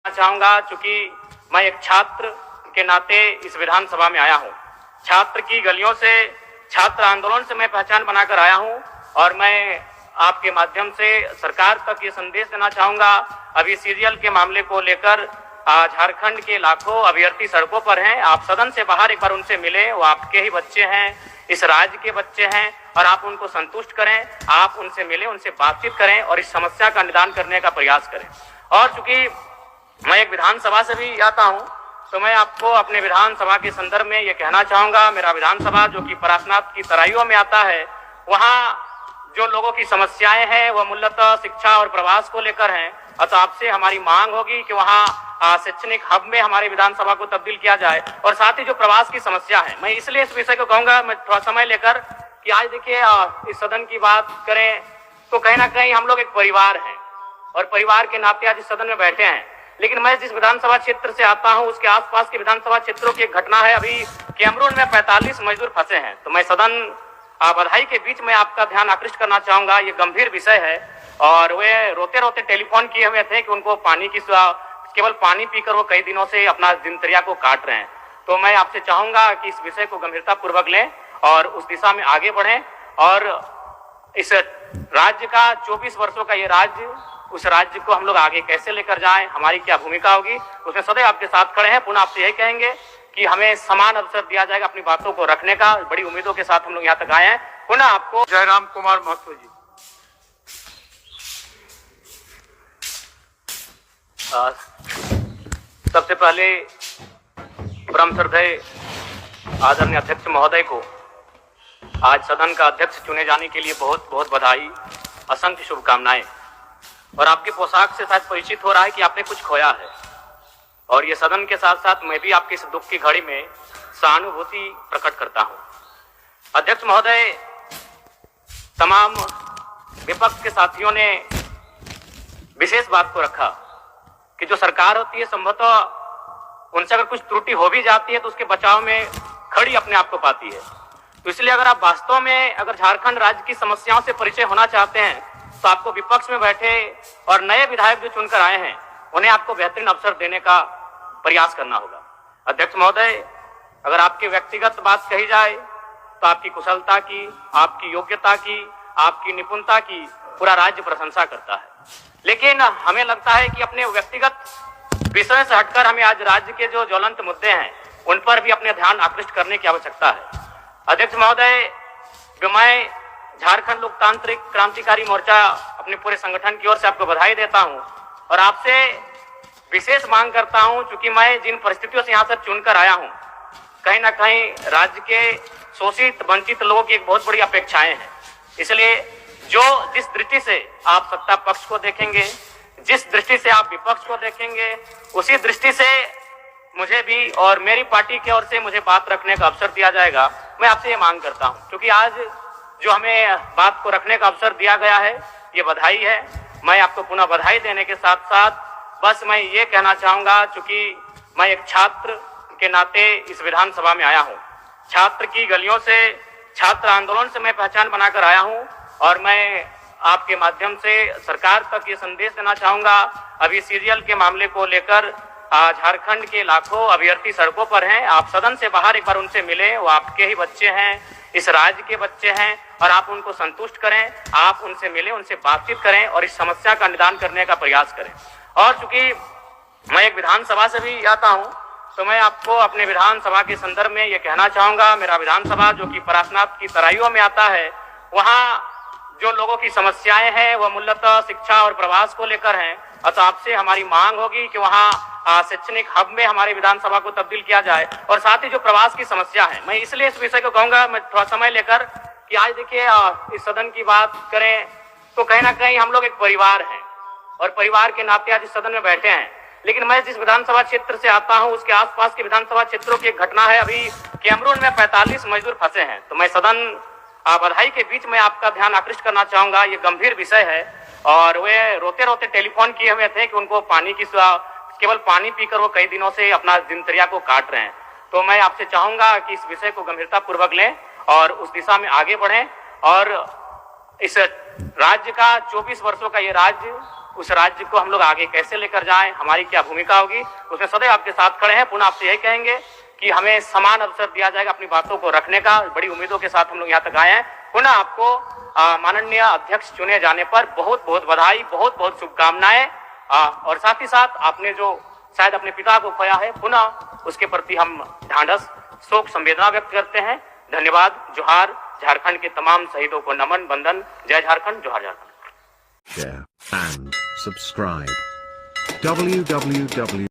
चाहूंगा, चूंकि मैं एक छात्र के नाते इस विधानसभा में आया हूं। छात्र की गलियों से, छात्र आंदोलन से मैं पहचान बनाकर आया हूं और मैं आपके माध्यम से सरकार तक ये संदेश देना चाहूंगा। अभी सीरियल के मामले को लेकर झारखंड के लाखों अभ्यर्थी सड़कों पर हैं। आप सदन से बाहर एक बार उनसे मिले, वो आपके ही बच्चे हैं, इस राज्य के बच्चे हैं और आप उनको संतुष्ट करें। आप उनसे मिले, उनसे बातचीत करें और इस समस्या का निदान करने का प्रयास करें। और चूंकि मैं एक विधानसभा से भी आता हूं, तो मैं आपको अपने विधानसभा के संदर्भ में ये कहना चाहूंगा, मेरा विधानसभा जो कि परासनाथ की तराइयों में आता है, वहां जो लोगों की समस्याएं हैं वह मूलतः शिक्षा और प्रवास को लेकर हैं। तो आपसे हमारी मांग होगी कि वहां शैक्षणिक हब में हमारे विधानसभा को तब्दील किया जाए और साथ ही जो प्रवास की समस्या है, मैं इसलिए इस विषय को कहूंगा, मैं थोड़ा समय लेकर कि आज देखिए इस सदन की बात करें तो कहीं ना कहीं हम लोग एक परिवार हैं और परिवार के नाते आज इस सदन में बैठे हैं। लेकिन मैं जिस विधानसभा क्षेत्र से आता हूं उसके आसपास के विधानसभा क्षेत्रों की एक घटना है। अभी कैमरून में 45 मजदूर फंसे हैं, तो मैं सदन बधाई के बीच में आपका ध्यान आकृष्ट करना चाहूंगा। ये गंभीर विषय है और वे रोते रोते टेलीफोन किए हुए थे कि उनको पानी की, केवल पानी पीकर वो कई दिनों से अपना दिनचर्या को काट रहे हैं। तो मैं आपसे चाहूंगा कि इस विषय को गंभीरता पूर्वक लें और उस दिशा में आगे बढ़ें और इस राज्य का 24 वर्षों का ये राज्य, उस राज्य को हम लोग आगे कैसे लेकर जाएं, हमारी क्या भूमिका होगी, उसमें सदैव आपके साथ खड़े हैं। पुनः आपसे यही कहेंगे कि हमें समान अवसर दिया जाएगा अपनी बातों को रखने का। बड़ी उम्मीदों के साथ हम लोग यहाँ तक आए हैं। पुनः आपको जयराम कुमार महतो जी। सबसे पहले परम श्रद्धेय आदरणीय अध्यक्ष महोदय को आज सदन का अध्यक्ष चुने जाने के लिए बहुत बहुत बधाई, असंख्य शुभकामनाएं। और आपके पोशाक से शायद परिचित हो रहा है कि आपने कुछ खोया है और ये सदन के साथ साथ मैं भी आपकी इस दुख की घड़ी में सहानुभूति प्रकट करता हूं। अध्यक्ष महोदय, तमाम विपक्ष के साथियों ने विशेष बात को रखा कि जो सरकार होती है संभवतः उनसे अगर कुछ त्रुटि हो भी जाती है तो उसके बचाव में खड़ी अपने आप को पाती है। तो इसलिए अगर आप वास्तव में अगर झारखंड राज्य की समस्याओं से परिचय होना चाहते हैं तो आपको विपक्ष में बैठे और नए विधायक जो चुनकर आए हैं उन्हें आपको बेहतरीन अवसर देने का प्रयास करना होगा। अध्यक्ष महोदय, अगर आपकी व्यक्तिगत बात कही जाए तो आपकी कुशलता की, आपकी योग्यता की, आपकी निपुणता की पूरा राज्य प्रशंसा करता है। लेकिन हमें लगता है कि अपने व्यक्तिगत विषय से हटकर हमें आज राज्य के जो ज्वलंत मुद्दे हैं उन पर भी अपने ध्यान आकृष्ट करने की आवश्यकता है। अध्यक्ष महोदय, मैं झारखंड लोकतांत्रिक क्रांतिकारी मोर्चा अपने पूरे संगठन की ओर से आपको बधाई देता हूं और आपसे विशेष मांग करता हूं, चूंकि मैं जिन परिस्थितियों से यहां से चुनकर आया हूं, कहीं ना कहीं राज्य के शोषित वंचित लोगों की एक बहुत बड़ी अपेक्षाएं हैं। इसलिए जिस दृष्टि से आप सत्ता पक्ष को देखेंगे, जिस दृष्टि से आप विपक्ष को देखेंगे, उसी दृष्टि से मुझे भी और मेरी पार्टी की ओर से मुझे बात रखने का अवसर दिया जाएगा। मैं आपसे ये मांग करता हूं, क्योंकि आज जो हमें बात को रखने का अवसर दिया गया है ये बधाई है। मैं आपको पुनः बधाई देने के साथ साथ बस मैं ये कहना चाहूंगा, चूंकि मैं एक छात्र के नाते इस विधानसभा में आया हूं। छात्र की गलियों से, छात्र आंदोलन से मैं पहचान बनाकर आया हूं और मैं आपके माध्यम से सरकार तक ये संदेश देना चाहूंगा। अभी सीरियल के मामले को लेकर झारखंड के लाखों अभ्यर्थी सड़कों पर हैं। आप सदन से बाहर एक बार उनसे मिले, वो आपके ही बच्चे हैं, इस राज्य के बच्चे हैं और आप उनको संतुष्ट करें। आप उनसे मिले, उनसे बातचीत करें और इस समस्या का निदान करने का प्रयास करें। और चूंकि मैं एक विधानसभा से भी आता हूं, तो मैं आपको अपने विधानसभा के संदर्भ में ये कहना चाहूंगा, मेरा विधानसभा जो कि परासनाथ की तराइयों में आता है, वहां जो लोगों की समस्याएं हैं वह मूलतः शिक्षा और प्रवास को लेकर हैं। तो आपसे हमारी मांग होगी कि वहां शैक्षणिक हब में हमारे विधानसभा को तब्दील किया जाए और साथ ही जो प्रवास की समस्या है, मैं इसलिए इस विषय को कहूंगा, मैं थोड़ा समय लेकर कि आज देखिए इस सदन की बात करें तो कहीं ना कहीं हम लोग एक परिवार हैं और परिवार के नाते आज इस सदन में बैठे हैं। लेकिन मैं जिस विधानसभा क्षेत्र से आता हूं उसके आसपास के विधानसभा क्षेत्रों की एक घटना है। अभी कैमरून में 45 मजदूर फंसे हैं, तो मैं सदन बधाई के बीच में आपका ध्यान आकृष्ट करना चाहूंगा। ये गंभीर विषय है और वे रोते रोते टेलीफोन किए हुए थे कि उनको पानी की, केवल पानी पीकर वो कई दिनों से अपना दिनचर्या को काट रहे हैं। तो मैं आपसे चाहूंगा कि इस विषय को गंभीरता पूर्वक लें और उस दिशा में आगे बढ़ें और इस राज्य का 24 वर्षों का ये राज्य, उस राज्य को हम लोग आगे कैसे लेकर जाएं, हमारी क्या भूमिका होगी, उसमें सदैव आपके साथ खड़े हैं। पुनः आपसे यही कहेंगे कि हमें समान अवसर दिया जाएगा अपनी बातों को रखने का। बड़ी उम्मीदों के साथ हम लोग यहाँ तक आए हैं। पुनः आपको माननीय अध्यक्ष चुने जाने पर बहुत बहुत बधाई, बहुत बहुत शुभकामनाएं। और साथ ही साथ आपने जो शायद अपने पिता को खोया है, पुनः उसके प्रति हम ढांढस, शोक, संवेदना व्यक्त करते हैं। धन्यवाद। जोहार। झारखंड के तमाम शहीदों को नमन, वंदन। जय झारखंड, जोहार Jharkhand. Share and subscribe. www.in